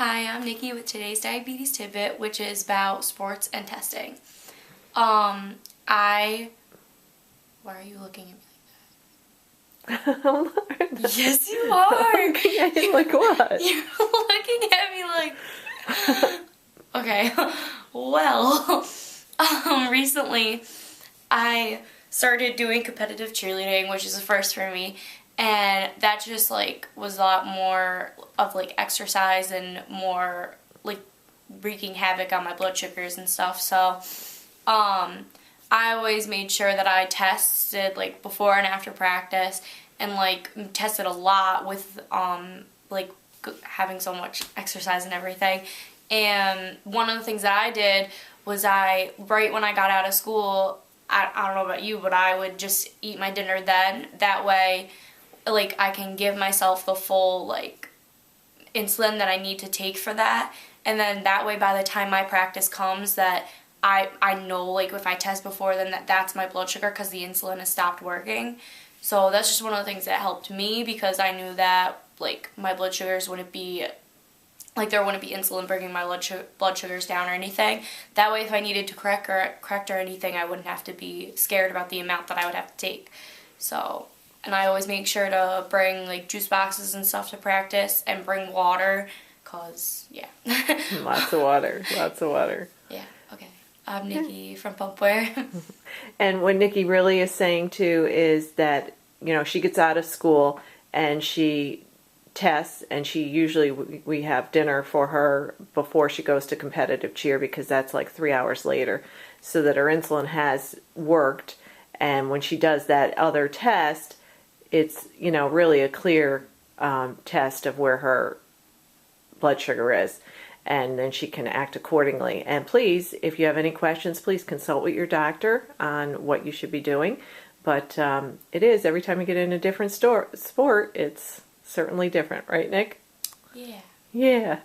Hi, I'm Nikki with today's Diabetes Tidbit, which is about sports and testing. Why are you looking at me like that? Yes, you are! Looking at you like what? You're looking at me like... Okay, well, recently I started doing competitive cheerleading, which is a first for me, and that just was a lot more of exercise and more wreaking havoc on my blood sugars and stuff. So I always made sure that I tested before and after practice, and tested a lot with having so much exercise and everything. And one of the things that I did was right when I got out of school, I don't know about you, but I would just eat my dinner then. That way, I can give myself the full, insulin that I need to take for that. And then that way, by the time my practice comes, that I know, if I test before, then that's my blood sugar because the insulin has stopped working. So that's just one of the things that helped me, because I knew that, my blood sugars wouldn't be... there wouldn't be insulin bringing my blood sugars down or anything. That way, if I needed to correct or anything, I wouldn't have to be scared about the amount that I would have to take. So, and I always make sure to bring, juice boxes and stuff to practice, and bring water, because, yeah. Lots of water, lots of water. Yeah, okay. I'm Nikki from Pumpware. And what Nikki really is saying, too, is that, she gets out of school and she tests, and she usually, we have dinner for her before she goes to competitive cheer, because that's 3 hours later, so that her insulin has worked. And when she does that other test, it's really a clear test of where her blood sugar is, and then she can act accordingly. And please, if you have any questions, please consult with your doctor on what you should be doing. But it is, every time you get in a different sport, it's certainly different, right, Nick? Yeah. Yeah.